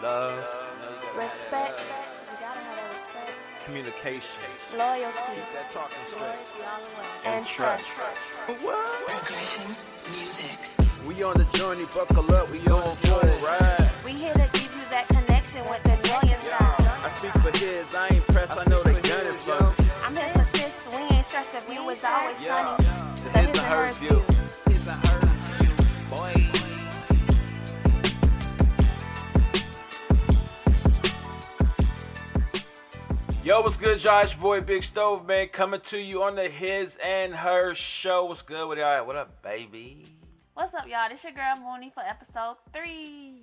Love, Respect. You gotta have that respect. communication, Loyalty. that talking straight, Loyalty all the way. and And trust. trust. What? Progression music. We on the journey, buckle up, we on full ride. We here to give you that connection with the joy inside. I speak for his, I ain't pressed, I know they done it for me. I'm here for sis, we ain't stressed if you was always Yeah, sunny. the The his and hers view. His and hers view, boy. Yo, what's good, y'all? It's your boy Big Stove, man, coming to you on the His and Her Show. What's good with y'all? What up, baby? What's up, y'all? This your girl Moonie for episode 3.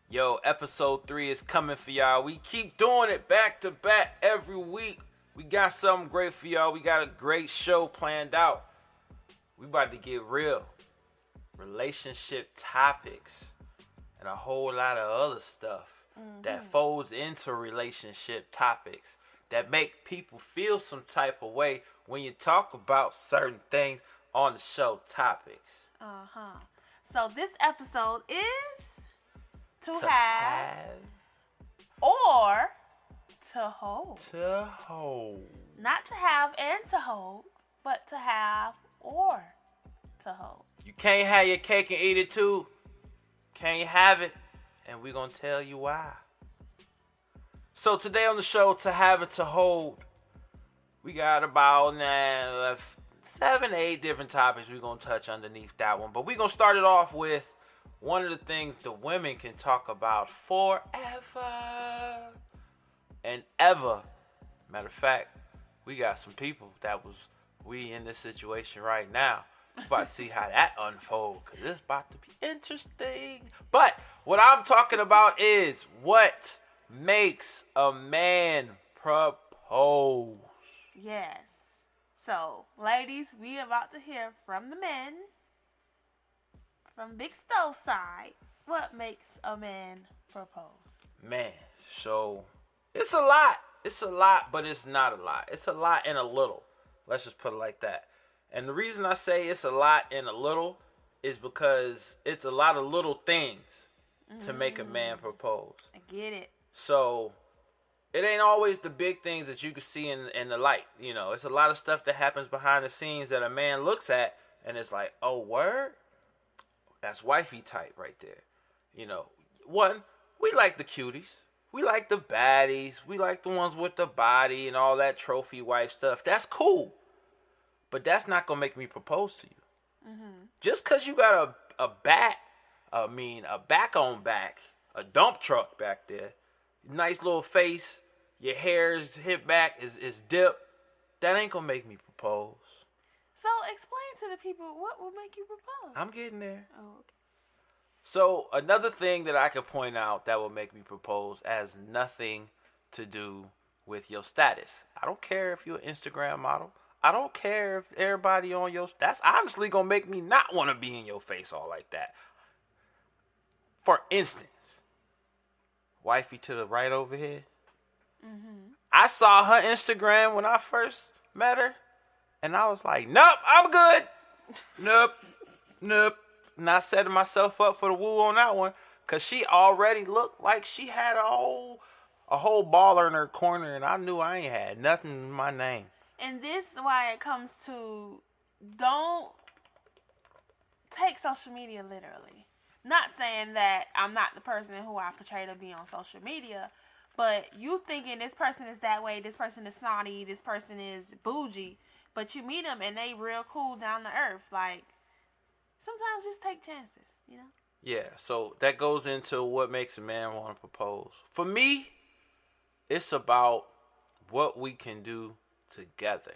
Yo, episode 3 is coming for y'all. We keep doing it back to back every week. We got something great for y'all. We got a great show planned out. We about to get real. Relationship topics and a whole lot of other stuff that folds into relationship topics that make people feel some type of way when you talk about certain things on the show topics. So this episode is to To have or to hold. To hold. Not to have and to hold, but to have or to hold. You can't have your cake and eat it too. Can't have it. And we're going to tell you why. So today on the show, to have and to hold, we got about 7, 8 different topics we're going to touch underneath that one. But we're going to start it off with one of the things the women can talk about forever and ever. Matter of fact, we got some people we in this situation right now. We're about to see how that unfolds, because it's about to be interesting. But what I'm talking about is what makes a man propose. Yes. So, ladies, we about to hear from the men, from Big Stove side, what makes a man propose. Man, so it's a lot. It's a lot, but it's not a lot. It's a lot and a little. Let's just put it like that. And the reason I say it's a lot and a little is because it's a lot of little things to make a man propose. I get it. So it ain't always the big things that you can see in the light. You know, it's a lot of stuff that happens behind the scenes that a man looks at and it's like, oh, word? That's wifey type right there. You know, one, we like the cuties. We like the baddies. We like the ones with the body and all that trophy wife stuff. That's cool. But that's not going to make me propose to you. Just because you got a back on back, a dump truck back there, nice little face, your hair's hip back is dipped, that ain't going to make me propose. So, explain to the people what will make you propose. I'm getting there. Oh, okay. So, another thing that I could point out that will make me propose has nothing to do with your status. I don't care if you're an Instagram model. I don't care if everybody on your... That's honestly going to make me not want to be in your face all like that. For instance, wifey to the right over here. I saw her Instagram when I first met her. And I was like, nope, I'm good. Nope. Not setting myself up for the woo on that one. Because she already looked like she had a whole baller in her corner. And I knew I ain't had nothing in my name. And this is why it comes to, don't take social media literally. Not saying that I'm not the person who I portray to be on social media, but you thinking this person is that way, this person is snotty, this person is bougie, but you meet them and they real cool down to earth. Like, sometimes just take chances, you know? Yeah, so that goes into what makes a man want to propose. For me, it's about what we can do together.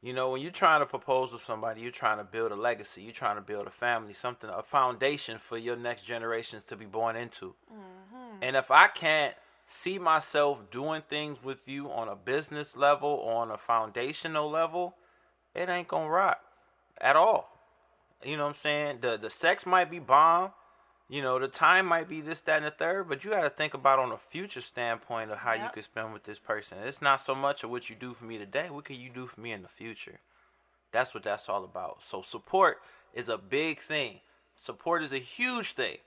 You know, when you're trying to propose to somebody, you're trying to build a legacy. You're trying to build a family, a foundation for your next generations to be born into. And if I can't see myself doing things with you on a business level or on a foundational level, it ain't gonna rock at all. You know what I'm saying? The sex might be bomb. You know, the time might be this, that, and the third, but you got to think about on a future standpoint of how you could spend with this person. It's not so much of what you do for me today. What can you do for me in the future? That's what that's all about. So support is a big thing. Support is a huge thing.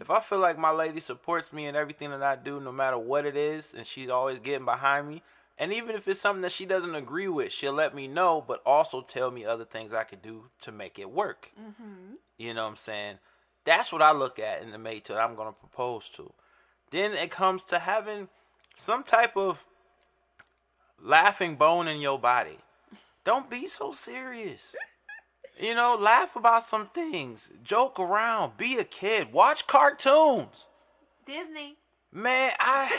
If I feel like my lady supports me in everything that I do, no matter what it is, and she's always getting behind me, and even if it's something that she doesn't agree with, she'll let me know, but also tell me other things I could do to make it work. You know what I'm saying? That's what I look at in the mate that I'm going to propose to. Then it comes to having some type of laughing bone in your body. Don't be so serious. You know, laugh about some things. Joke around. Be a kid. Watch cartoons. Disney. Man, I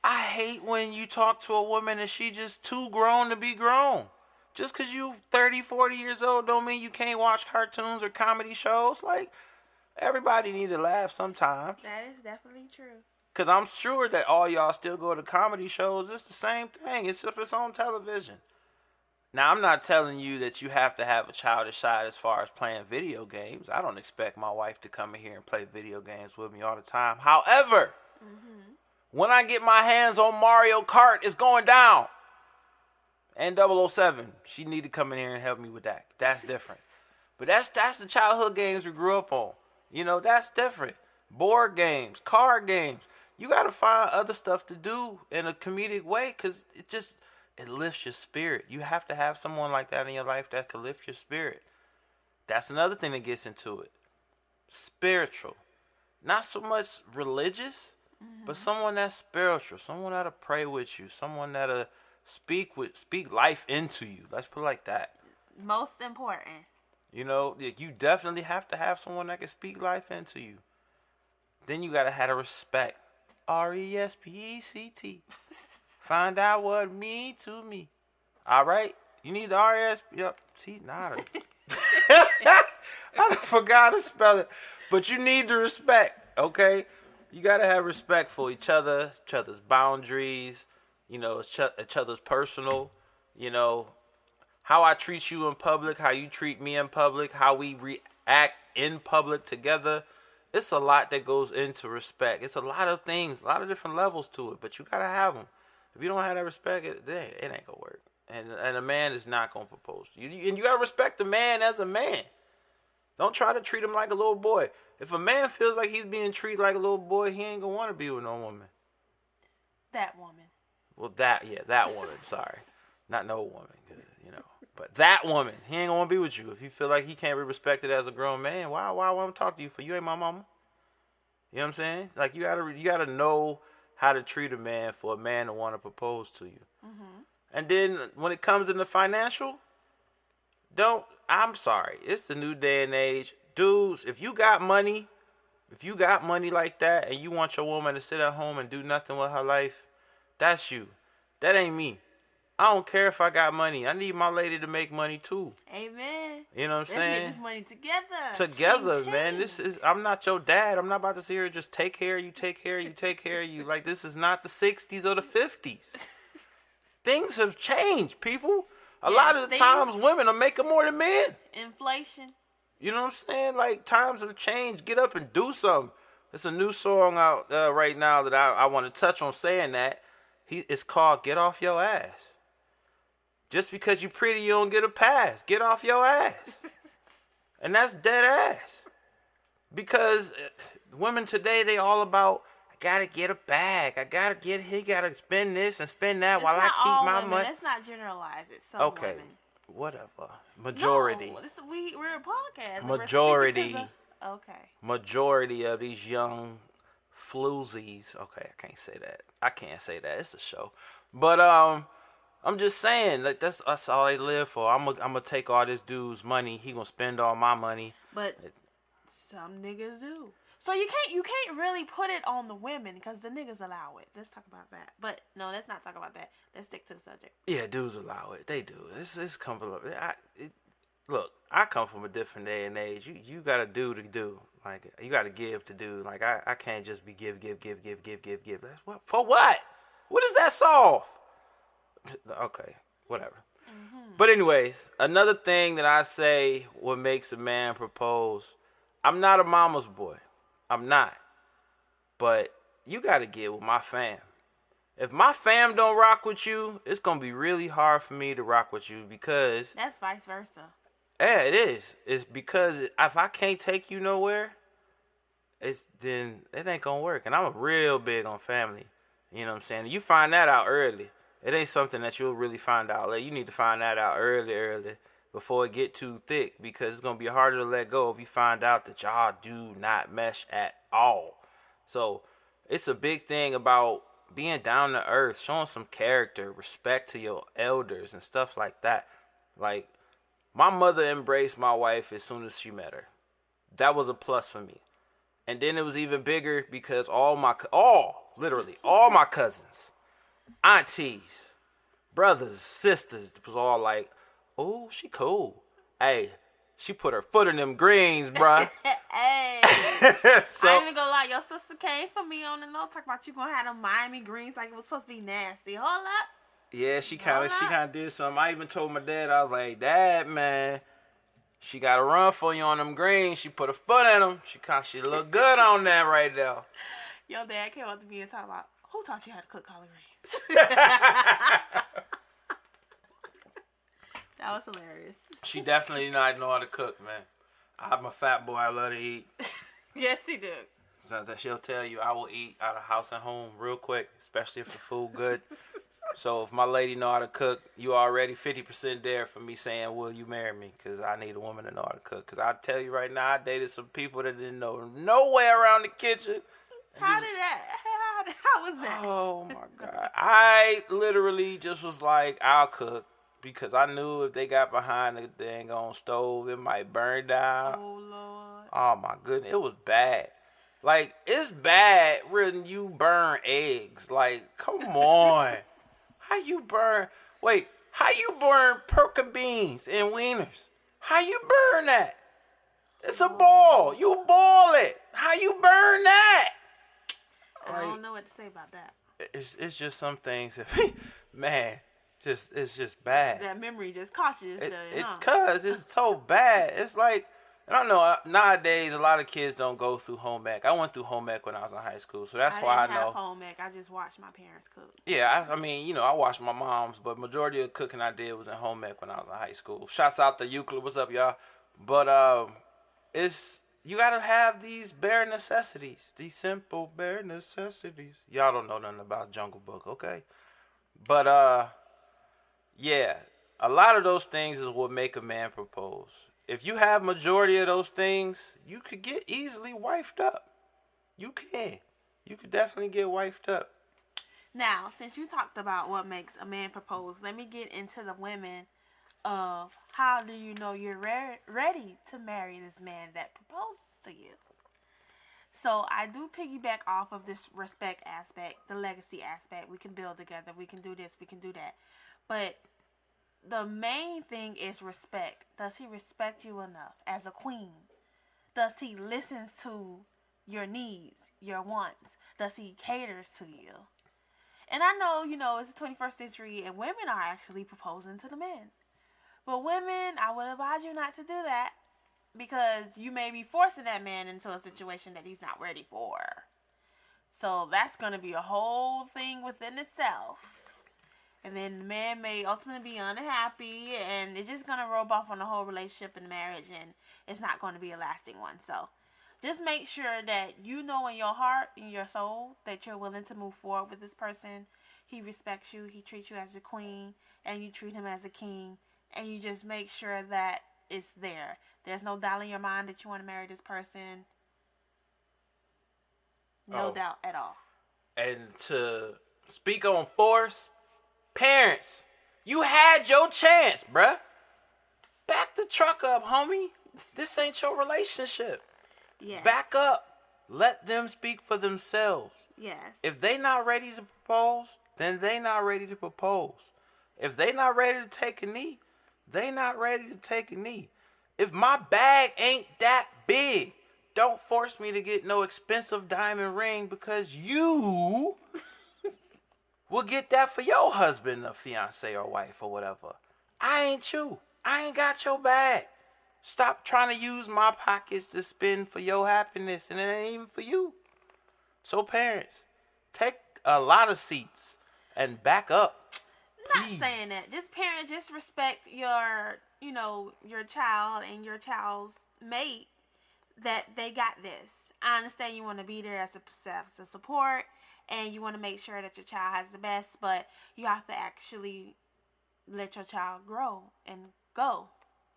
hate when you talk to a woman and she just too grown to be grown. Just because you 30, 40 years old don't mean you can't watch cartoons or comedy shows. Like, everybody need to laugh sometimes. That is definitely true. Because I'm sure that all y'all still go to comedy shows. It's the same thing. It's just it's on television. Now, I'm not telling you that you have to have a childish side as far as playing video games. I don't expect my wife to come in here and play video games with me all the time. However, when I get my hands on Mario Kart, it's going down. And 007, she need to come in here and help me with that. That's different. But that's the childhood games we grew up on. You know, that's different. Board games, card games. You got to find other stuff to do in a comedic way because it lifts your spirit. You have to have someone like that in your life that can lift your spirit. That's another thing that gets into it. Spiritual. Not so much religious, but someone that's spiritual. Someone that'll pray with you. Someone that'll speak life into you. Let's put it like that. Most important. You know, you definitely have to have someone that can speak life into you. Then you got to have the respect. RESPECT. Find out what it means to me. All right? You need the RES. Yep. See, not I forgot to spell it. But you need the respect, okay? You got to have respect for each other's boundaries, you know, each other's personal, you know, how I treat you in public, how you treat me in public, how we react in public together. It's a lot that goes into respect. It's a lot of things, a lot of different levels to it, but you got to have them. If you don't have that respect, it ain't going to work. And a man is not going to propose to you. And you got to respect the man as a man. Don't try to treat him like a little boy. If a man feels like he's being treated like a little boy, he ain't going to want to be with no woman. That woman. Well, that woman, sorry. Not no woman, you know. But that woman, he ain't going to be with you. If you feel like he can't be respected as a grown man, why want to talk to you for? You ain't my mama. You know what I'm saying? Like, you gotta know how to treat a man for a man to want to propose to you. And then when it comes into financial, I'm sorry. It's the new day and age. Dudes, if you got money like that and you want your woman to sit at home and do nothing with her life, that's you. That ain't me. I don't care if I got money. I need my lady to make money too. Amen. You know what I'm saying? Let's get this money together. Together, Ching, man. ching. I'm not your dad. I'm not about to sit here and just take care of you. Like, this is not the 60s or the 50s. Things have changed, people. A lot of the times women are making more than men. Inflation. You know what I'm saying? Like, times have changed. Get up and do something. There's a new song out right now that I want to touch on saying that. It's called Get Off Your Ass. Just because you pretty, you don't get a pass. Get off your ass. And that's dead ass. Because women today, they all about, I gotta get a bag. He gotta spend this and spend that while I keep my money. Let's not generalize it. Some okay, women. Whatever. Majority. No, we're a podcast. Majority. Okay. Majority of these young floozies. Okay, I can't say that. It's a show. But I'm just saying, like, that's all they live for. I'm gonna take all this dude's money. He gonna spend all my money. But some niggas do. So you can't really put it on the women because the niggas allow it. Let's talk about that. But no, let's not talk about that. Let's stick to the subject. Yeah, dudes allow it. They do. It's come from. Look, I come from a different day and age. You gotta do to do. Like, you gotta give to do. Like, I can't just be give. That's what for what? What does that solve? Okay, whatever. But anyways, another thing that I say what makes a man propose, I'm not a mama's boy. I'm not. But you got to get with my fam. If my fam don't rock with you, it's going to be really hard for me to rock with you because... That's vice versa. Yeah, it is. It's because if I can't take you nowhere, then it ain't gonna work. And I'm real big on family. You know what I'm saying? You find that out early. It ain't something that you'll really find out later. You need to find that out early, before it get too thick, because it's gonna be harder to let go if you find out that y'all do not mesh at all. So it's a big thing about being down to earth, showing some character, respect to your elders and stuff like that. Like, my mother embraced my wife as soon as she met her. That was a plus for me. And then it was even bigger because literally all my cousins, aunties, brothers, sisters, was all like, oh, she cool. Hey, she put her foot in them greens, bruh. Hey. So, I ain't even gonna lie, your sister came for me on the note, talk about you gonna have them Miami greens like it was supposed to be nasty. Hold up. yeah, she kind of did something. I even told my dad, I was like, Dad, man, she got to run for you on them greens. She put her foot in them. She look good on that right there. Your dad came up to me and talked about, who taught you how to cook collard greens? That was hilarious. She definitely did not know how to cook, man. I'm a fat boy. I love to eat. Yes, he did. So that she'll tell you I will eat out of house and home real quick, especially if the food good. So if my lady know how to cook, you already 50% there for me saying, will you marry me? Because I need a woman to know how to cook. Because I tell you right now, I dated some people that didn't know no way around the kitchen. How was that? Oh, my God. I literally just was like, I'll cook. Because I knew if they got behind the dang on stove, it might burn down. Oh, Lord. Oh, my goodness. It was bad. Like, it's bad when you burn eggs. Like, come on. How you burn pork and beans and wieners? How you burn that? It's a ball. You boil it. How you burn that? I don't know what to say about that. It's just some things that, man, it's just bad. That memory just caught you. Cause it's so bad. It's like, I don't know. Nowadays, a lot of kids don't go through home ec. I went through home ec when I was in high school, so that's why I know. I didn't have home ec. I just watched my parents cook. Yeah, I mean, I watched my mom's, but majority of the cooking I did was in home ec when I was in high school. Shouts out to Euclid. What's up, y'all? But you gotta have these bare necessities, these simple bare necessities. Y'all don't know nothing about Jungle Book, okay? But yeah, a lot of those things is what make a man propose. If you have majority of those things, you could get easily wifed up. You can. You could definitely get wifed up. Now, since you talked about what makes a man propose, let me get into the women of how do you know you're ready to marry this man that proposes to you. So I do piggyback off of this respect aspect, the legacy aspect. We can build together. We can do this. We can do that. But the main thing is respect. Does he respect you enough as a queen? Does he listen to your needs, your wants? Does he caters to you? And I know, it's the 21st century and women are actually proposing to the men. But women, I would advise you not to do that because you may be forcing that man into a situation that he's not ready for. So that's going to be a whole thing within itself. And then the man may ultimately be unhappy, and it's just going to rub off on the whole relationship and marriage, and it's not going to be a lasting one. So just make sure that you know in your heart, in your soul, that you're willing to move forward with this person. He respects you. He treats you as a queen, and you treat him as a king. And you just make sure that it's there. There's no doubt in your mind that you want to marry this person. No doubt at all. And to speak on force, parents, you had your chance, bruh. Back the truck up, homie. This ain't your relationship. Yes. Back up. Let them speak for themselves. Yes. If they not ready to propose, then they not ready to propose. If they not ready to take a knee, they not ready to take a knee. If my bag ain't that big, don't force me to get no expensive diamond ring because you will get that for your husband or fiance or wife or whatever. I ain't you. I ain't got your bag. Stop trying to use my pockets to spend for your happiness, and it ain't even for you. So parents, take a lot of seats and back up. Please. Not saying that. Just parents, just respect your child and your child's mate that they got this. I understand you want to be there as a support, and you want to make sure that your child has the best, but you have to actually let your child grow and go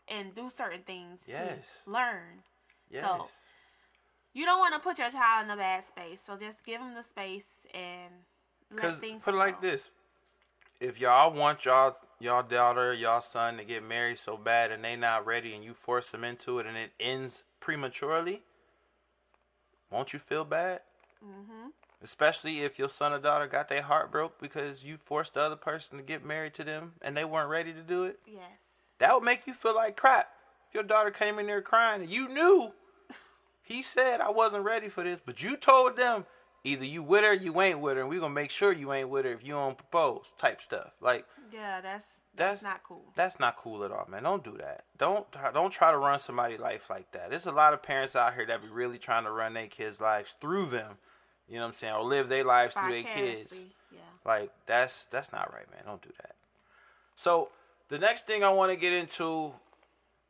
and do certain things to learn. Yes. So you don't want to put your child in a bad space. So just give them the space and let things put it go. like this. If y'all want y'all daughter, y'all son to get married so bad and they not ready and you force them into it and it ends prematurely, won't you feel bad? Mm-hmm. Especially if your son or daughter got their heart broke because you forced the other person to get married to them and they weren't ready to do it. Yes. That would make you feel like crap. If your daughter came in there crying and you knew he said I wasn't ready for this, but you told them either you with her or you ain't with her, and we're going to make sure you ain't with her if you don't propose type stuff. Like, yeah, that's not cool. That's not cool at all, man. Don't do that. Don't try to run somebody's life like that. There's a lot of parents out here that be really trying to run their kids' lives through them. You know what I'm saying? Or live their lives through their kids. Yeah. Like, that's not right, man. Don't do that. So, the next thing I want to get into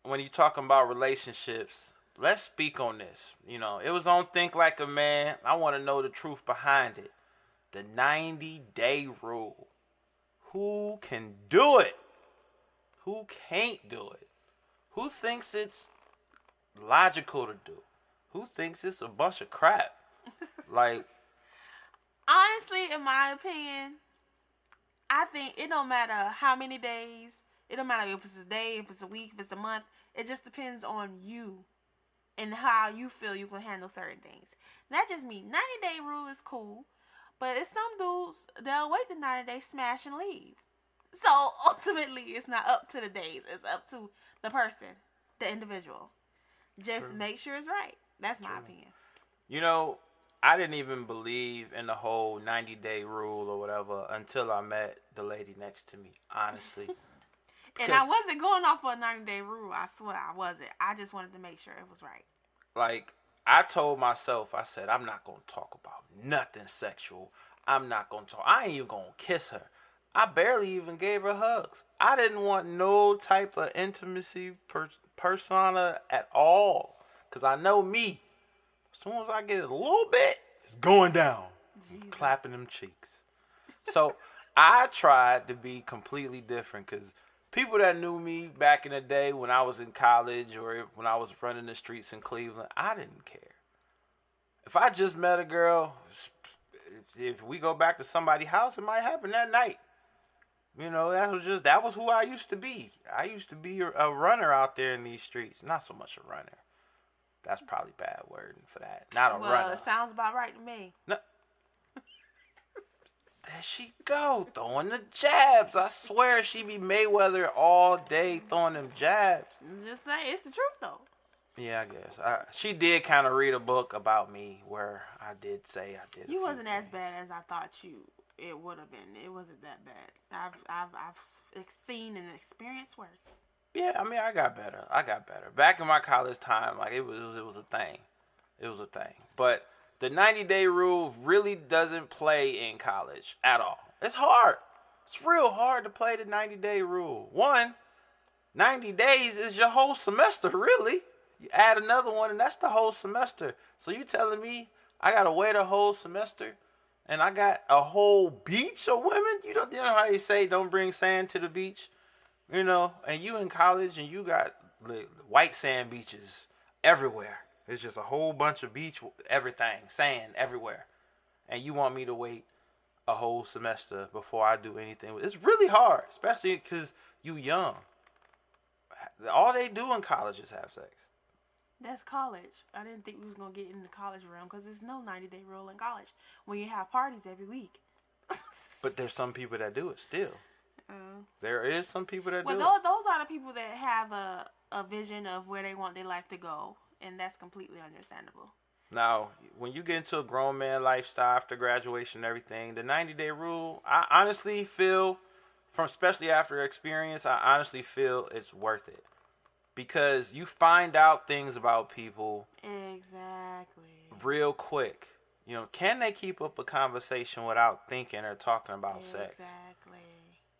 when you're talking about relationships, let's speak on this. You know, it was on Think Like a Man. I want to know the truth behind it. The 90-day rule. Who can do it? Who can't do it? Who thinks it's logical to do? Who thinks it's a bunch of crap? Like, honestly, in my opinion, I think it don't matter how many days. It don't matter if it's a day, if it's a week, if it's a month. It just depends on you and how you feel you can handle certain things. Not just me. 90-day rule is cool, but it's some dudes, they'll wait the 90 days, smash and leave. So ultimately, it's not up to the days. It's up to the person, the individual. Just True. Make sure it's right. That's my opinion. You know, I didn't even believe in the whole 90-day rule or whatever until I met the lady next to me, honestly. And I wasn't going off for a 90-day rule. I swear I wasn't. I just wanted to make sure it was right. Like, I told myself, I said, I'm not going to talk about nothing sexual. I'm not going to talk. I ain't even going to kiss her. I barely even gave her hugs. I didn't want no type of intimacy persona at all. Because I know me. As soon as I get it a little bit, it's going down. I'm clapping them cheeks. So I tried to be completely different because people that knew me back in the day when I was in college or when I was running the streets in Cleveland, I didn't care. If I just met a girl, if we go back to somebody's house, it might happen that night. You know, that was who I used to be. I used to be a runner out there in these streets. Not so much a runner. That's probably bad wording for that. Not a runner. Well, it sounds about right to me. No. There she go, throwing the jabs. I swear she be Mayweather all day throwing them jabs. I'm just saying, it's the truth though. Yeah, I guess. She did kind of read a book about me where I did say I did. You wasn't as bad as I thought it would have been. It wasn't that bad. I've seen and experienced worse. Yeah, I mean, I got better. Back in my college time, like it was a thing. It was a thing. But the 90-day rule really doesn't play in college at all. It's hard. It's real hard to play the 90-day rule. 90 days is your whole semester, really. You add another one, and that's the whole semester. So you telling me I got to wait a whole semester, and I got a whole beach of women? You know how they say don't bring sand to the beach? You know, and you in college, and you got white sand beaches everywhere. It's just a whole bunch of beach, everything, sand everywhere. And you want me to wait a whole semester before I do anything? It's really hard, especially because you young. All they do in college is have sex. That's college. I didn't think we was going to get in the college realm because there's no 90-day rule in college when you have parties every week. But there's some people that do it still. There is some people that do it. Well, those are the people that have a vision of where they want their life to go. And that's completely understandable. Now, when you get into a grown man lifestyle after graduation and everything, the 90-day rule, I honestly feel, especially after experience, I honestly feel it's worth it. Because you find out things about people exactly real quick. You know, can they keep up a conversation without thinking or talking about sex? Exactly.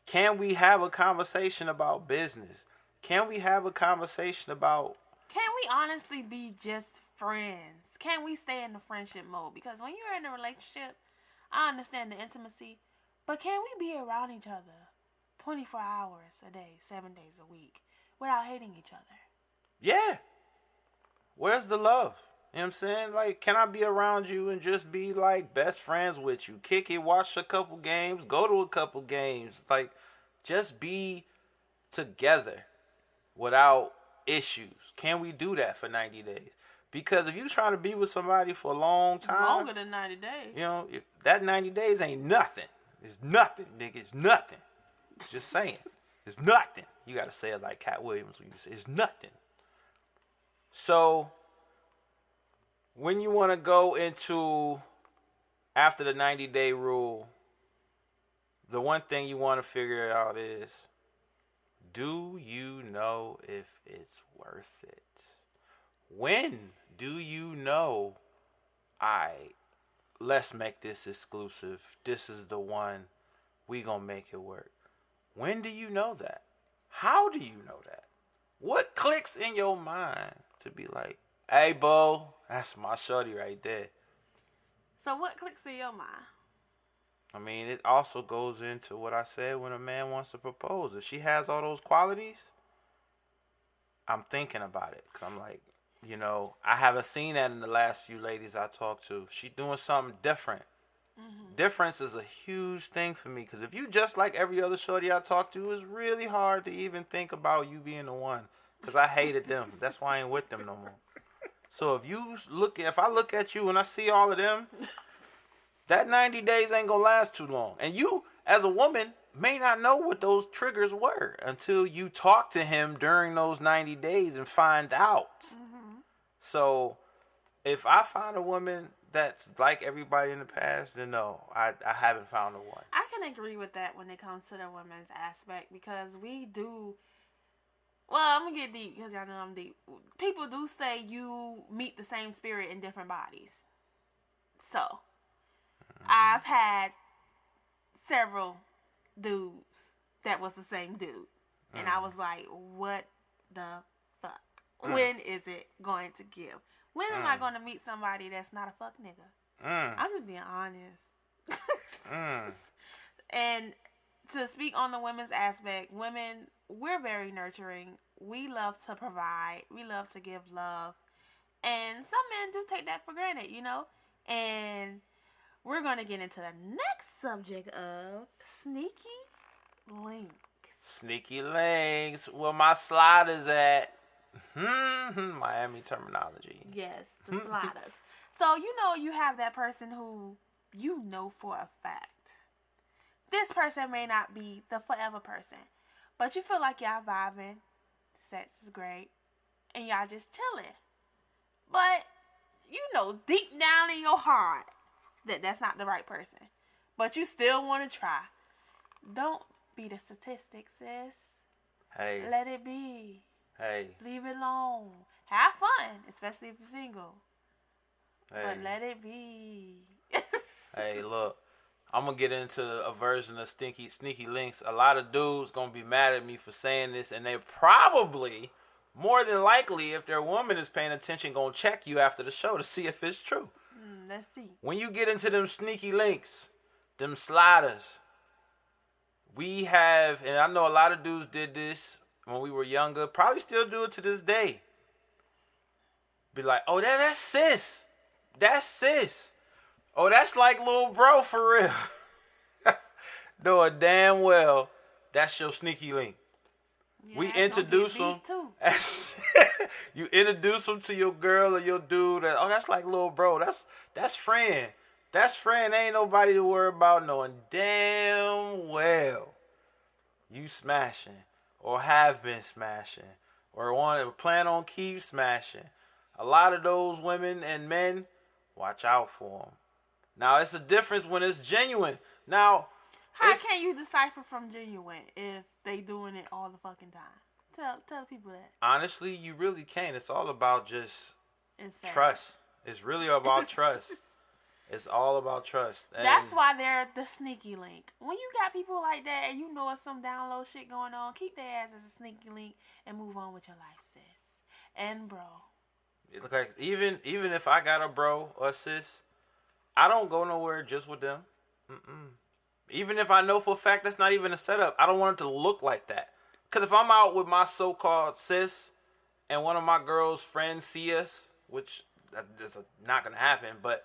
Can we have a conversation about business? Can we have a conversation about... Can we honestly be just friends? Can we stay in the friendship mode? Because when you're in a relationship, I understand the intimacy, but can we be around each other 24 hours a day, 7 days a week, without hating each other? Yeah. Where's the love? You know what I'm saying? Like, can I be around you and just be like best friends with you? Kick it, watch a couple games, go to a couple games. Like, just be together without issues. Can we do that for 90 days? Because if you're trying to be with somebody for a long time, Longer than 90 days. you know, that 90 days ain't nothing. It's nothing, nigga. It's nothing. Just saying. It's nothing. You got to say it like Cat Williams when you say it's nothing. So, when you want to go into after the 90-day rule, the one thing you want to figure out is, do you know if it's worth it? When do you know, let's make this exclusive. This is the one. We gonna make it work. When do you know that? How do you know that? What clicks in your mind to be like, hey, Bo, that's my shorty right there. So what clicks in your mind? I mean, it also goes into what I said when a man wants to propose. If she has all those qualities, I'm thinking about it. Because I'm like, you know, I haven't seen that in the last few ladies I talked to. She's doing something different. Mm-hmm. Difference is a huge thing for me. Because if you just like every other shorty I talked to, it's really hard to even think about you being the one. Because I hated them. That's why I ain't with them no more. So if I look at you and I see all of them, that 90 days ain't gonna last too long. And you, as a woman, may not know what those triggers were until you talk to him during those 90 days and find out. Mm-hmm. So, if I find a woman that's like everybody in the past, then no, I haven't found the one. I can agree with that when it comes to the women's aspect, because we do. Well, I'm going to get deep because y'all know I'm deep. People do say you meet the same spirit in different bodies. So, I've had several dudes that was the same dude. And I was like, what the fuck? When is it going to give? When am I going to meet somebody that's not a fuck nigga? I'm just being honest. And to speak on the women's aspect, women, we're very nurturing. We love to provide. We love to give love. And some men do take that for granted, you know? And we're going to get into the next subject of sneaky links. Sneaky links. Where my sliders at? Miami terminology. Yes, the sliders. So, you know, you have that person who you know for a fact. This person may not be the forever person, but you feel like y'all vibing, sex is great, and y'all just chilling. But you know deep down in your heart that that's not the right person, but you still want to try. Don't be the statistic, sis. Hey. Let it be. Hey. Leave it alone. Have fun, especially if you're single. Hey. But let it be. Hey, look. I'm going to get into a version of sneaky links. A lot of dudes going to be mad at me for saying this, and they probably, more than likely, if their woman is paying attention, going to check you after the show to see if it's true. Let's see. When you get into them sneaky links, them sliders, we have, and I know a lot of dudes did this when we were younger, probably still do it to this day. Be like, oh, that's sis. That's sis. Oh, that's like little bro for real. Knowing damn well that's your sneaky link. Yeah, we introduce them. You introduce them to your girl or your dude. Oh, that's like little bro. That's friend. That's friend. Ain't nobody to worry about, knowing damn well you smashing or have been smashing or want to plan on keep smashing. A lot of those women and men, watch out for them. Now, it's a difference when it's genuine. Now, how can you decipher from genuine if they doing it all the fucking time? Tell people that. Honestly, you really can't. It's all about just trust. It's really about trust. It's all about trust. And that's why they're the sneaky link. When you got people like that and you know it's some download shit going on, keep their ass as a sneaky link and move on with your life, sis. And bro. Like even if I got a bro or sis, I don't go nowhere just with them. Even if I know for a fact that's not even a setup, I don't want it to look like that. Because if I'm out with my so-called sis and one of my girl's friends see us, which is not going to happen, but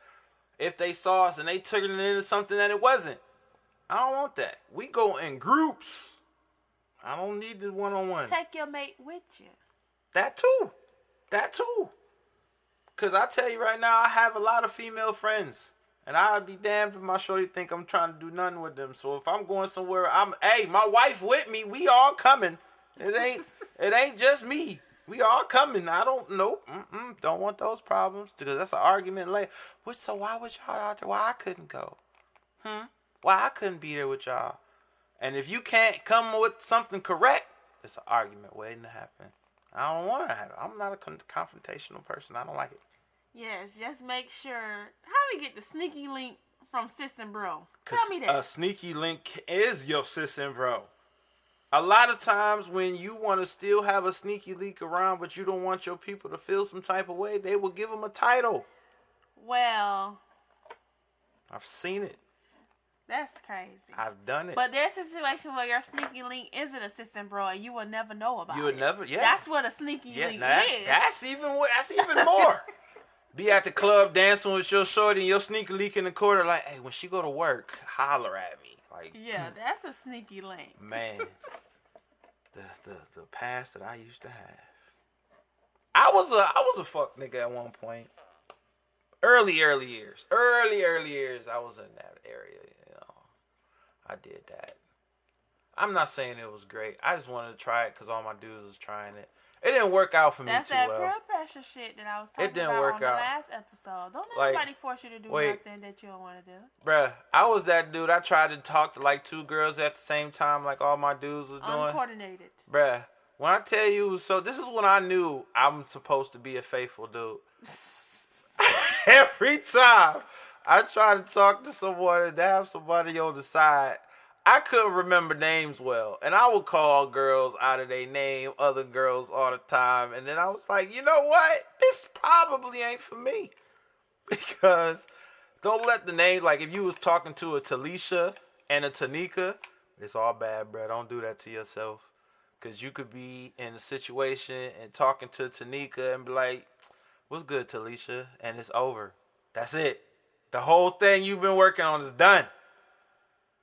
if they saw us and they took it into something that it wasn't, I don't want that. We go in groups. I don't need the one-on-one. Take your mate with you. That too. Because I tell you right now, I have a lot of female friends. And I'd be damned if my shorty think I'm trying to do nothing with them. So if I'm going somewhere, my wife with me. We all coming. It ain't just me. We all coming. I don't don't want those problems because that's an argument later. So why was y'all out there? Why I couldn't go? Why I couldn't be there with y'all? And if you can't come with something correct, it's an argument waiting to happen. I don't want to have it. I'm not a confrontational person. I don't like it. Yes, just make sure. How we get the sneaky link from sis and bro? Tell me that. A sneaky link is your sis and bro. A lot of times when you want to still have a sneaky link around, but you don't want your people to feel some type of way, they will give them a title. Well, I've seen it. That's crazy. I've done it. But there's a situation where your sneaky link isn't a sis and bro, and you will never know about it. You would never, yeah. That's what a sneaky link is. That's even more. Be at the club dancing with your shorty and your sneaky link in the corner like, hey, when she go to work, holler at me. Like, yeah, that's a sneaky link. Man, the past that I used to have. I was a fuck nigga at one point. Early years. I was in that area, you know. I did that. I'm not saying it was great. I just wanted to try it because all my dudes was trying it. It didn't work out for me too well. That's that peer pressure shit that I was talking about on the last episode. Don't let anybody force you to do nothing that you don't want to do. Bruh, I was that dude. I tried to talk to like 2 girls at the same time like all my dudes was doing. Uncoordinated. Bruh, when I tell you, so this is when I knew I'm supposed to be a faithful dude. Every time I try to talk to someone and have somebody on the side, I couldn't remember names well. And I would call girls out of their name, other girls all the time. And then I was like, you know what? This probably ain't for me. Because don't let the name, like if you was talking to a Talisha and a Tanika, it's all bad, bro. Don't do that to yourself. Because you could be in a situation and talking to Tanika and be like, what's good, Talisha? And it's over. That's it. The whole thing you've been working on is done.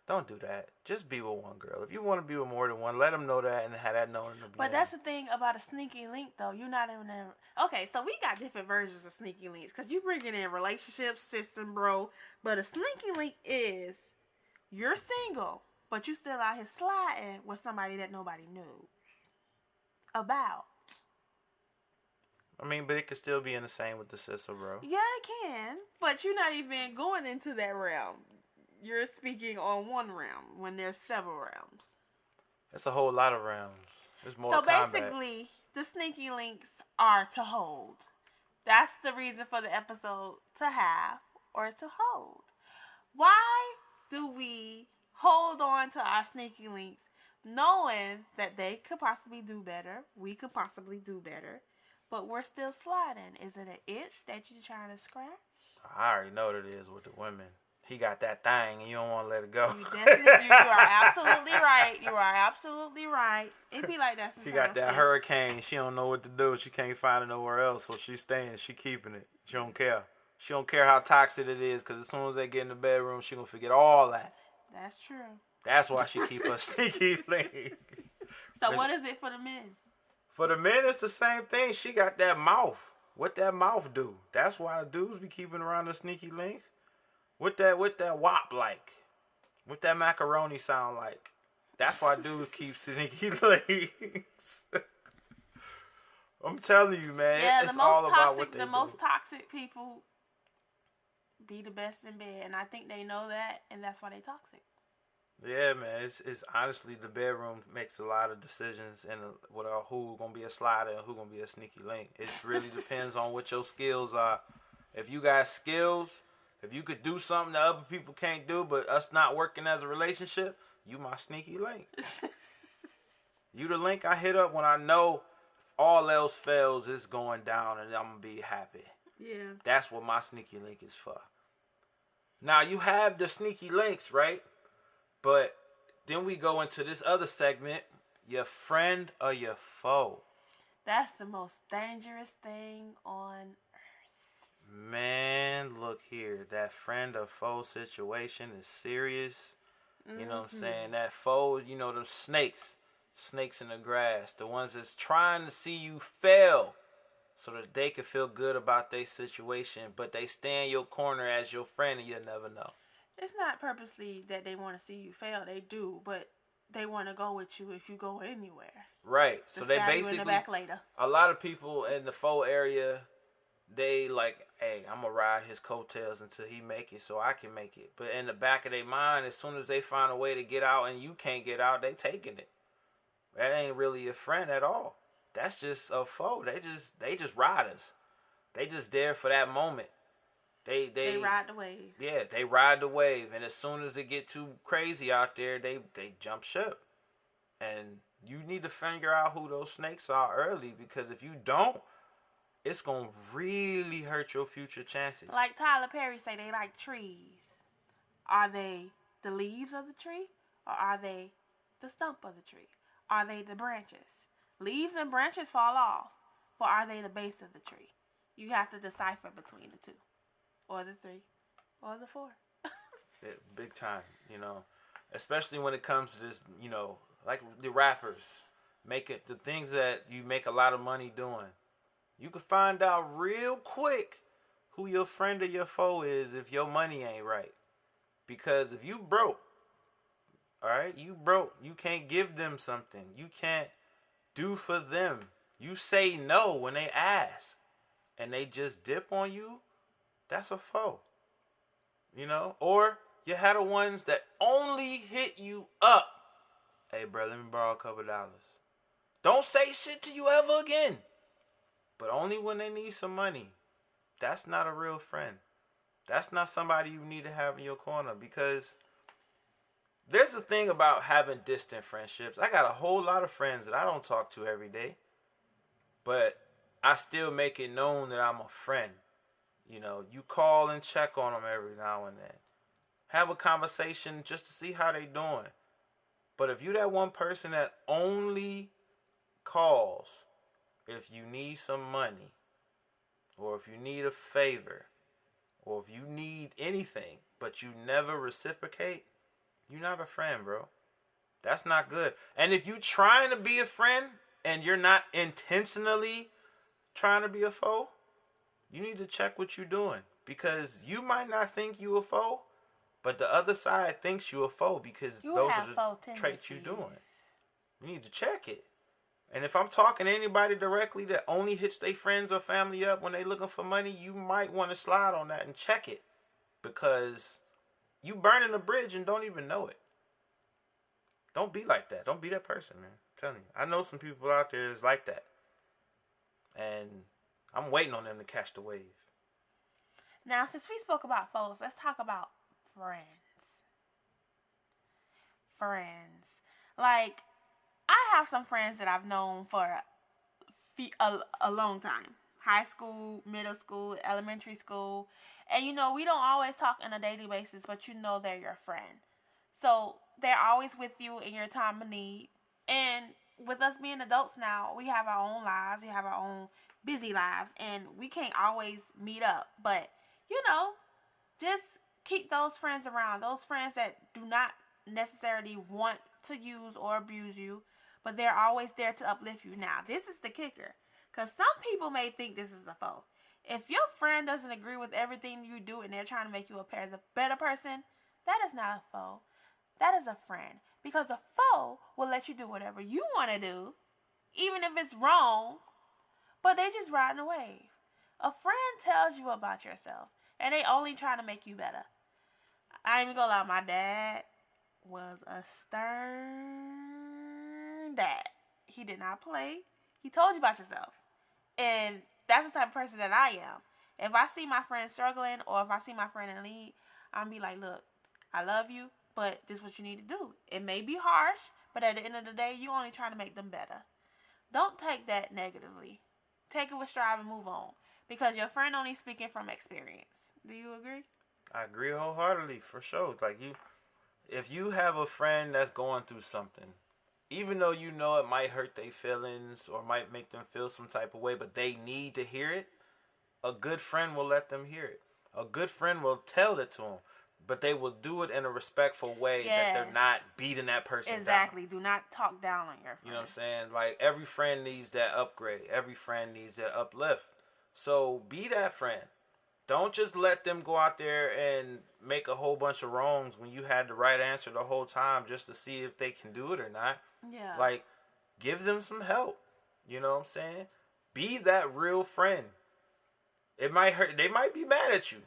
Don't do that. Just be with one girl. If you want to be with more than one, let them know that and have that known in the beginning. But that's the thing about a sneaky link, though. You're not even in... Okay, so we got different versions of sneaky links. Because you bringing in relationships, sis and bro. But a sneaky link is you're single, but you still out here sliding with somebody that nobody knew about. I mean, but it could still be in the same with the sis or bro. Yeah, it can. But you're not even going into that realm. You're speaking on one realm when there's several realms. It's a whole lot of realms. There's more. So basically, the sneaky links are to hold. That's the reason for the episode, to have or to hold. Why do we hold on to our sneaky links knowing that they could possibly do better, we could possibly do better, but we're still sliding? Is it an itch that you're trying to scratch? I already know what it is with the women. He got that thing and you don't want to let it go. You are absolutely right. You are absolutely right. It be like that sometimes. He got that hurricane. She don't know what to do. She can't find it nowhere else, so she's staying. She keeping it. She don't care. She don't care how toxic it is, because as soon as they get in the bedroom, she gonna forget all that. That's true. That's why she keep her sneaky link. So what is it for the men? For the men, it's the same thing. She got that mouth. What that mouth do? That's why the dudes be keeping around the sneaky links. What that wop like? What that macaroni sound like? That's why dudes keep sneaky links. I'm telling you, man. Yeah, it's all about what they do. The most toxic people be the best in bed, and I think they know that, and that's why they toxic. Yeah, man. It's honestly, the bedroom makes a lot of decisions and who gonna be a slider and who gonna be a sneaky link. It really depends on what your skills are. If you got skills, if you could do something that other people can't do, but us not working as a relationship, you my sneaky link. You the link I hit up when I know all else fails, it's going down and I'm going to be happy. Yeah. That's what my sneaky link is for. Now, you have the sneaky links, right? But then we go into this other segment, your friend or your foe. That's the most dangerous thing on earth. Man, look here. That friend or foe situation is serious. You know what I'm saying? That foe, you know, them snakes in the grass, the ones that's trying to see you fail so that they can feel good about their situation, but they stay in your corner as your friend and you'll never know. It's not purposely that they want to see you fail. They do, but they want to go with you if you go anywhere. Right. So they basically, you in the back later. A lot of people in the foe area, they like, hey, I'm going to ride his coattails until he make it so I can make it. But in the back of their mind, as soon as they find a way to get out and you can't get out, they taking it. That ain't really a friend at all. That's just a foe. They just riders. They just there for that moment. They ride the wave. Yeah, they ride the wave. And as soon as it get too crazy out there, they jump ship. And you need to figure out who those snakes are early, because if you don't, it's going to really hurt your future chances. Like Tyler Perry say, they like trees. Are they the leaves of the tree, or are they the stump of the tree? Are they the branches? Leaves and branches fall off, but are they the base of the tree? You have to decipher between the two, or the three, or the four. Yeah, big time, you know. Especially when it comes to this, you know, like the rappers. The things that you make a lot of money doing. You can find out real quick who your friend or your foe is if your money ain't right. Because if you broke, all right, you can't give them something. You can't do for them. You say no when they ask and they just dip on you, that's a foe. You know? Or you had the ones that only hit you up. Hey, bro, let me borrow a couple dollars. Don't say shit to you ever again. But only when they need some money. That's not a real friend. That's not somebody you need to have in your corner, because there's a thing about having distant friendships. I got a whole lot of friends that I don't talk to every day, but I still make it known that I'm a friend. You know, you call and check on them every now and then. Have a conversation just to see how they doing. But if you that one person that only calls if you need some money, or if you need a favor, or if you need anything, but you never reciprocate, you're not a friend, bro. That's not good. And if you trying to be a friend and you're not intentionally trying to be a foe, you need to check what you're doing, because you might not think you a foe, but the other side thinks you a foe, because those are the traits you're doing. You need to check it. And if I'm talking to anybody directly that only hits their friends or family up when they looking for money, you might want to slide on that and check it, because you burning a bridge and don't even know it. Don't be like that. Don't be that person, man. I'm telling you. I know some people out there that's like that. And I'm waiting on them to catch the wave. Now, since we spoke about foes, let's talk about friends. Friends. Like, I have some friends that I've known for a long time. High school, middle school, elementary school. And, you know, we don't always talk on a daily basis, but you know they're your friend. So they're always with you in your time of need. And with us being adults now, we have our own lives. We have our own busy lives. And we can't always meet up. But, you know, just keep those friends around. Those friends that do not necessarily want to use or abuse you, but they're always there to uplift you. Now, this is the kicker, because some people may think this is a foe. If your friend doesn't agree with everything you do and they're trying to make you a better person, that is not a foe. That is a friend. Because a foe will let you do whatever you want to do, even if it's wrong, but they just riding a wave. A friend tells you about yourself, and they only trying to make you better. I ain't even gonna lie, my dad was a stern dad. He did not play. He told you about yourself. And that's the type of person that I am. If I see my friend struggling, or if I see my friend in need, I'm be like, look, I love you, but this is what you need to do. It may be harsh, but at the end of the day, you're only trying to make them better. don't take that negatively. Take it with stride and move on. Because your friend only speaking from experience. Do you agree? I agree wholeheartedly, for sure. Like, if you have a friend that's going through something, even though you know it might hurt their feelings or might make them feel some type of way, but they need to hear it, a good friend will let them hear it. A good friend will tell it to them, but they will do it in a respectful way that they're not beating that person down. Exactly. Do not talk down on your friend. You know what I'm saying? Like, every friend needs that upgrade. Every friend needs that uplift. So be that friend. Don't just let them go out there and make a whole bunch of wrongs when you had the right answer the whole time just to see if they can do it or not. Yeah. Like, give them some help. You know what I'm saying? Be that real friend. It might hurt. They might be mad at you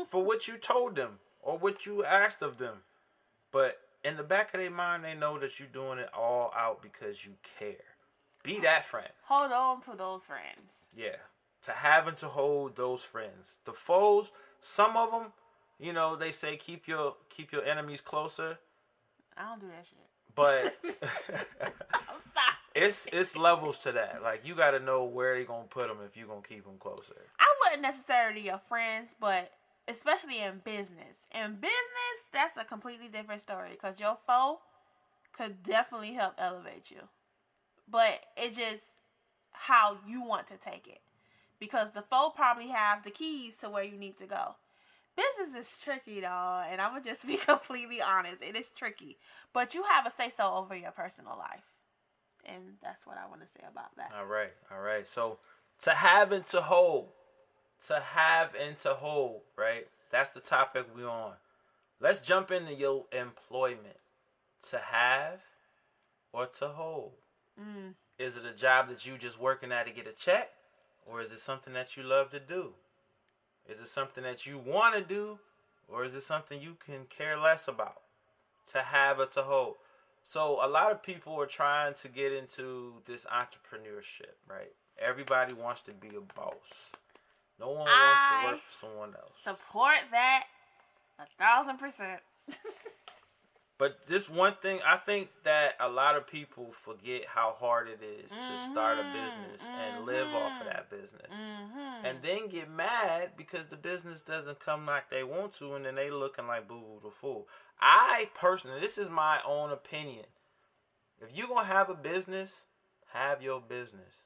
for what you told them or what you asked of them. But in the back of their mind, they know that you're doing it all out because you care. Be that friend. Hold on to those friends. Yeah. To have and to hold those friends. The foes, some of them, you know, they say keep your enemies closer. I don't do that shit. But I'm sorry. It's levels to that. Like, you got to know where they gonna put them if you gonna keep them closer. I wouldn't necessarily your friends, but especially in business. In business, that's a completely different story because your foe could definitely help elevate you. But it's just how you want to take it. Because the foe probably have the keys to where you need to go. Business is tricky, dog, and I'm going to just be completely honest. It is tricky. But you have a say-so over your personal life. And that's what I want to say about that. All right. So, to have and to hold. To have and to hold, right? That's the topic we on. Let's jump into your employment. To have or to hold? Is it a job that you just working at to get a check? Or is it something that you love to do? Is it something that you want to do? Or is it something you can care less about? To have or to hold. So a lot of people are trying to get into this entrepreneurship, right? Everybody wants to be a boss. No one wants to work for someone else. Support that 1,000%. But this one thing, I think that a lot of people forget how hard it is to start a business and live off of that business. And then get mad because the business doesn't come like they want to, and then they looking like boo-boo the fool. I personally, this is my own opinion. If you're going to have a business, have your business.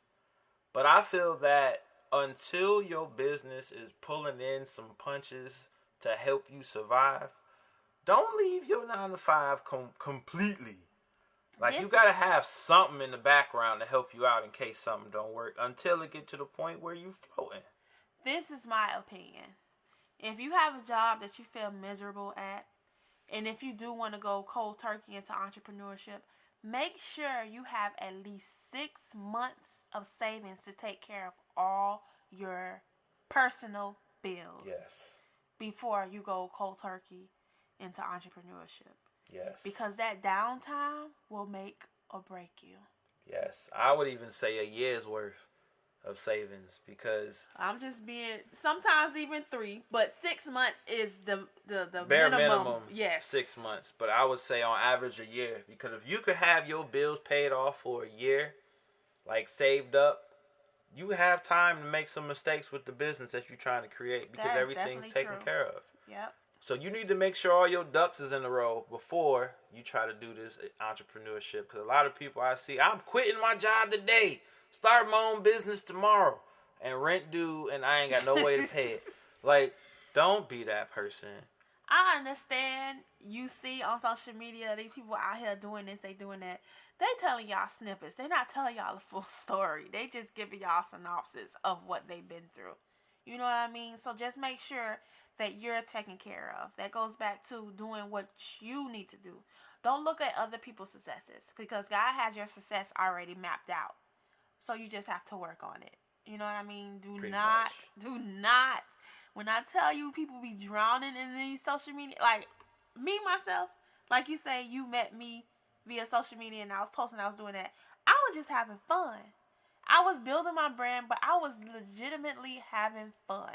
But I feel that until your business is pulling in some punches to help you survive, don't leave your 9-to-5 completely. Like, you got to have something in the background to help you out in case something don't work until it get to the point where you floating. This is my opinion. If you have a job that you feel miserable at, and if you do want to go cold turkey into entrepreneurship, make sure you have at least 6 months of savings to take care of all your personal bills. Yes. Before you go cold turkey into entrepreneurship. Yes. Because that downtime will make or break you. Yes. I would even say a year's worth of savings because I'm just being, sometimes even 3, but 6 months is the bare minimum. Yes. 6 months. But I would say on average a year. Because if you could have your bills paid off for a year, like saved up, you have time to make some mistakes with the business that you're trying to create because everything's taken care of. Yep. So you need to make sure all your ducks is in a row before you try to do this entrepreneurship. Because a lot of people I see, I'm quitting my job today, start my own business tomorrow, and rent due, and I ain't got no way to pay it. Like, don't be that person. I understand you see on social media these people out here doing this, they doing that. They telling y'all snippets. They not telling y'all the full story. They just giving y'all synopsis of what they've been through. You know what I mean? So just make sure that you're taken care of. That goes back to doing what you need to do. Don't look at other people's successes because God has your success already mapped out. So you just have to work on it. You know what I mean? Do not. When I tell you people be drowning in these social media, like me, myself, like you say, you met me via social media and I was posting, I was doing that. I was just having fun. I was building my brand, but I was legitimately having fun.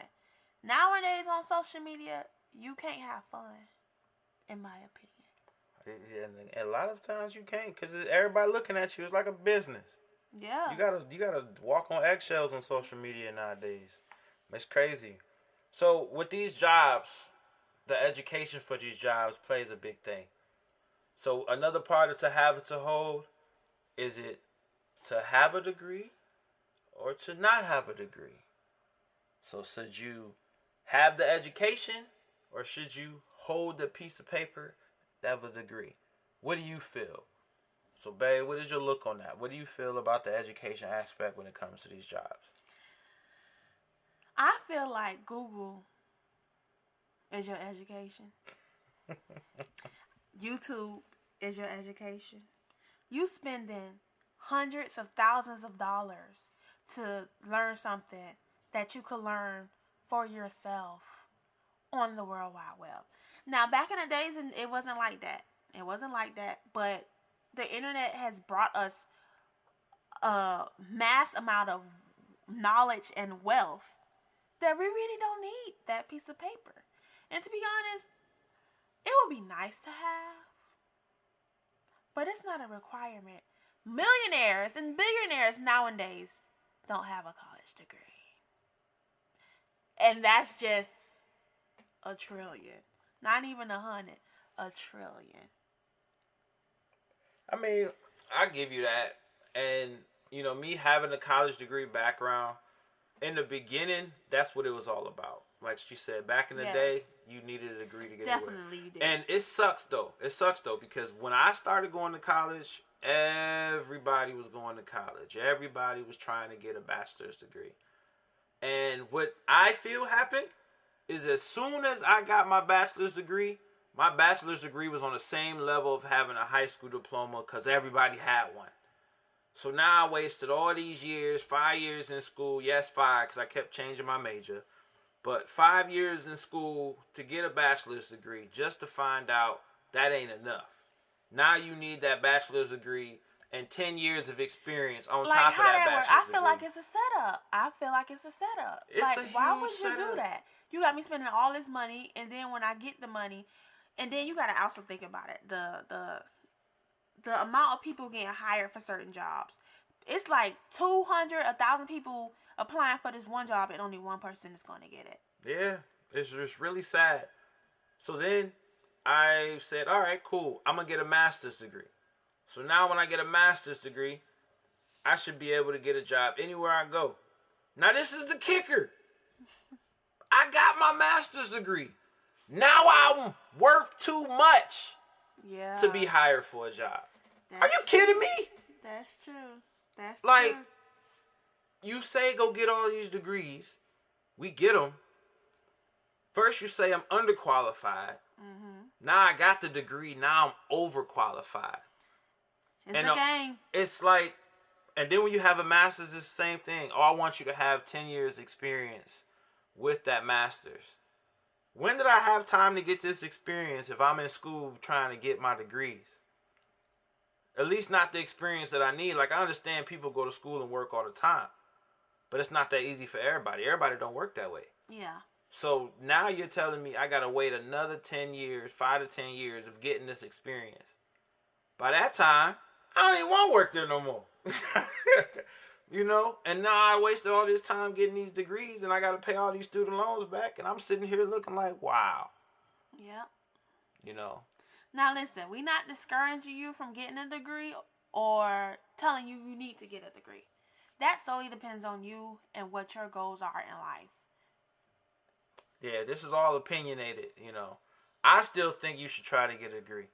Nowadays on social media, you can't have fun, in my opinion. Yeah, and a lot of times you can't because everybody looking at you. It's like a business. Yeah. You gotta walk on eggshells on social media nowadays. It's crazy. So with these jobs, the education for these jobs plays a big thing. So another part of to have it to hold, is it to have a degree or to not have a degree? So should you have the education or should you hold the piece of paper that have a degree? What do you feel? So, babe, what is your look on that? What do you feel about the education aspect when it comes to these jobs? I feel like Google is your education. YouTube is your education. You spending hundreds of thousands of dollars to learn something that you could learn for yourself on the World Wide Web. Now, back in the days, it wasn't like that. It wasn't like that, but the internet has brought us a mass amount of knowledge and wealth that we really don't need that piece of paper. And to be honest, it would be nice to have, but it's not a requirement. Millionaires and billionaires nowadays don't have a college degree. And that's just a trillion. Not even 100, a trillion. I mean, I give you that. And, you know, me having a college degree background, in the beginning, that's what it was all about. Like she said, back in the day, you needed a degree to get Definitely away. you did. And it sucks, though. It sucks, though, because when I started going to college, everybody was going to college. Everybody was trying to get a bachelor's degree. And what I feel happened is as soon as I got my bachelor's degree was on the same level of having a high school diploma because everybody had one. So now I wasted all these years, 5 years in school. Yes, 5 because I kept changing my major. But 5 years in school to get a bachelor's degree just to find out that ain't enough. Now you need that bachelor's degree and 10 years of experience on top of that bachelor's degree. I feel like it's a setup. Why would you do that? You got me spending all this money, and then when I get the money, and then you got to also think about it. The amount of people getting hired for certain jobs. It's like 200, 1,000 people applying for this one job, and only one person is going to get it. Yeah, it's just really sad. So then I said, all right, cool. I'm going to get a master's degree. So now when I get a master's degree, I should be able to get a job anywhere I go. Now this is the kicker. I got my master's degree. Now I'm worth too much to be hired for a job. Are you kidding me? That's true. That's like, true. You say go get all these degrees. We get them. First you say I'm underqualified. Mm-hmm. Now I got the degree. Now I'm overqualified. It's a game. It's like, and then when you have a master's, it's the same thing. Oh, I want you to have 10 years experience with that master's. When did I have time to get this experience if I'm in school trying to get my degrees? At least not the experience that I need. Like, I understand people go to school and work all the time, but it's not that easy for everybody. Everybody don't work that way. Yeah. So now you're telling me I got to wait another 10 years, 5 to 10 years of getting this experience. By that time, I don't even want to work there no more. You know? And now I wasted all this time getting these degrees and I got to pay all these student loans back. And I'm sitting here looking like, wow. Yep. You know? Now listen, we're not discouraging you from getting a degree or telling you you need to get a degree. That solely depends on you and what your goals are in life. Yeah, this is all opinionated, you know. I still think you should try to get a degree.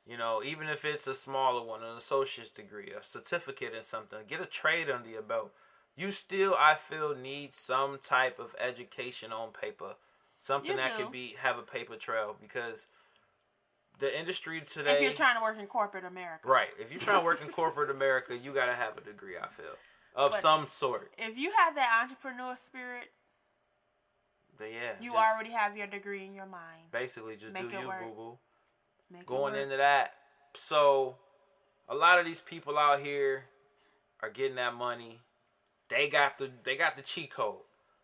You know, even if it's a smaller one, an associate's degree, a certificate in something, get a trade under your belt. You still, I feel, need some type of education on paper. Something that could have a paper trail, because the industry today... If you're trying to work in corporate America. Right. If you're trying to work in corporate America, you got to have a degree, I feel, of some sort. If you have that entrepreneur spirit, then yeah, you already have your degree in your mind. Basically, just do you, boo-boo. Going into that. So, a lot of these people out here are getting that money. They got the cheat code.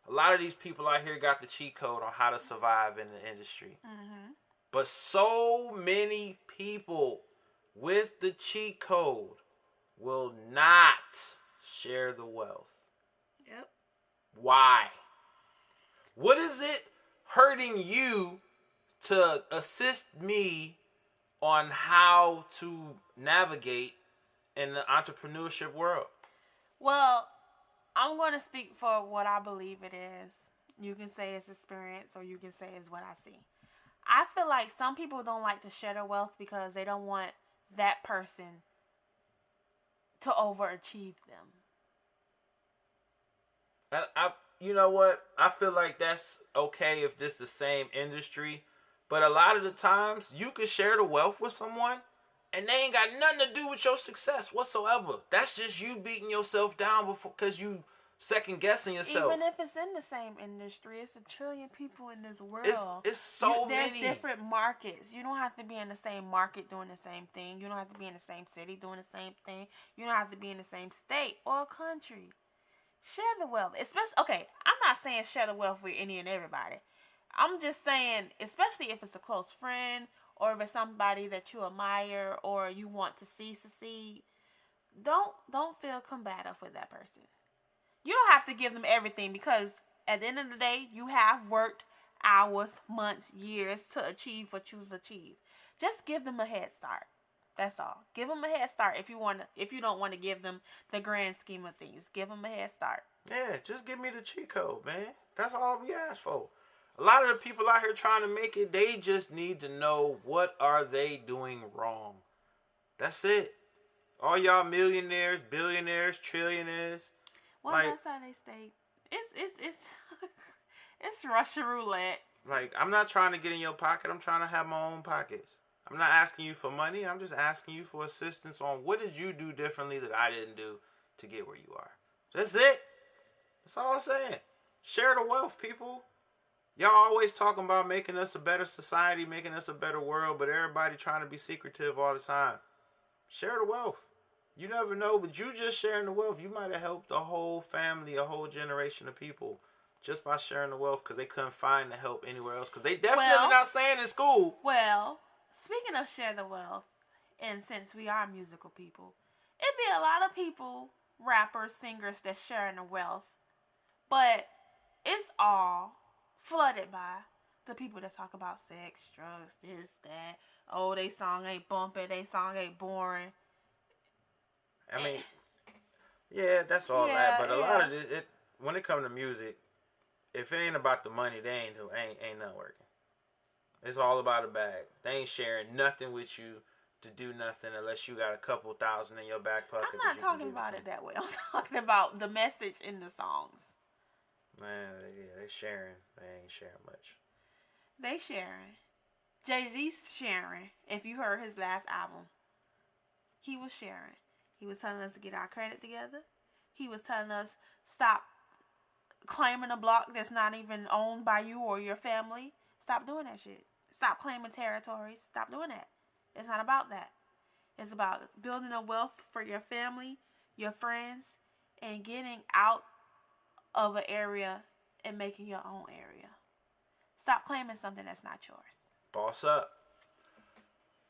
A lot of these people out here got the cheat code on how to survive in the industry. Mm-hmm. But so many people with the cheat code will not share the wealth. Yep. Why? What is it hurting you to assist me on how to navigate in the entrepreneurship world? Well, I'm going to speak for what I believe it is. You can say it's experience or you can say it's what I see. I feel like some people don't like to share their wealth because they don't want that person to overachieve them. I you know what? I feel like that's okay if this is the same industry, but a lot of the times you can share the wealth with someone and they ain't got nothing to do with your success whatsoever. That's just you beating yourself down because you second guessing yourself. Even if it's in the same industry, it's a trillion people in this world. It's so many. There's different markets. You don't have to be in the same market doing the same thing. You don't have to be in the same city doing the same thing. You don't have to be in the same state or country. Share the wealth. Okay, I'm not saying share the wealth with any and everybody. I'm just saying, especially if it's a close friend or if it's somebody that you admire or you want to see succeed, don't feel combative with that person. You don't have to give them everything because at the end of the day, you have worked hours, months, years to achieve what you've achieved. Just give them a head start. That's all. Give them a head start if you don't want to give them the grand scheme of things. Give them a head start. Yeah, just give me the cheat code, man. That's all we ask for. A lot of the people out here trying to make it, they just need to know what are they doing wrong. That's it. All y'all millionaires, billionaires, trillionaires. Well, that's how they stay. It's it's Russian roulette. Like, I'm not trying to get in your pocket. I'm trying to have my own pockets. I'm not asking you for money. I'm just asking you for assistance on what did you do differently that I didn't do to get where you are. That's it. That's all I'm saying. Share the wealth, people. Y'all always talking about making us a better society, making us a better world, but everybody trying to be secretive all the time. Share the wealth. You never know, but you just sharing the wealth, you might have helped a whole family, a whole generation of people just by sharing the wealth because they couldn't find the help anywhere else. Because they definitely not saying in school. Well, speaking of share the wealth, and since we are musical people, it'd be a lot of people, rappers, singers that's sharing the wealth, but it's all flooded by the people that talk about sex, drugs, this, that. Oh, they song ain't bumping, they song ain't boring. I mean, yeah, that's all that. But a lot of this, when it comes to music, if it ain't about the money, they ain't nothing working. It's all about a bag. They ain't sharing nothing with you to do nothing unless you got a couple thousand in your back pocket. I'm not talking about it that way. I'm talking about the message in the songs. Man, they sharing. They ain't sharing much. They sharing. Jay-Z's sharing. If you heard his last album, he was sharing. He was telling us to get our credit together. He was telling us stop claiming a block that's not even owned by you or your family. Stop doing that shit. Stop claiming territories. Stop doing that. It's not about that. It's about building a wealth for your family, your friends, and getting out of an area and making your own area. Stop claiming something that's not yours. Boss up.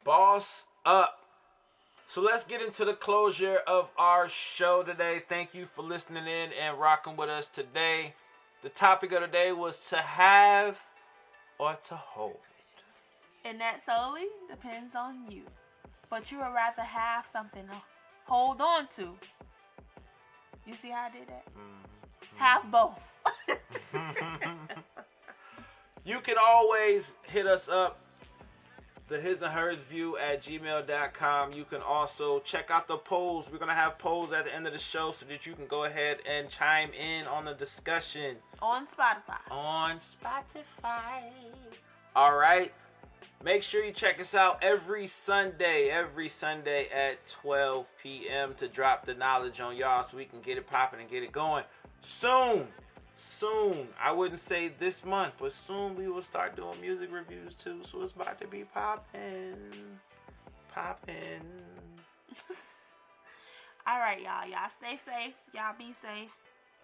Boss up. So let's get into the closure of our show today. Thank you for listening in and rocking with us today. The topic of the day was to have or to hold. And that solely depends on you. But you would rather have something to hold on to. You see how I did that? Mm-hmm. Have both. You can always hit us up. The his and hers view at gmail.com. You can also check out the polls. We're going to have polls at the end of the show so that you can go ahead and chime in on the discussion. On Spotify. All right. Make sure you check us out every Sunday at 12 p.m. to drop the knowledge on y'all so we can get it popping and get it going. Soon, I wouldn't say this month, but soon we will start doing music reviews too, so it's about to be popping. All right, y'all. Y'all stay safe. Y'all be safe.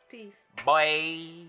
Peace. Bye.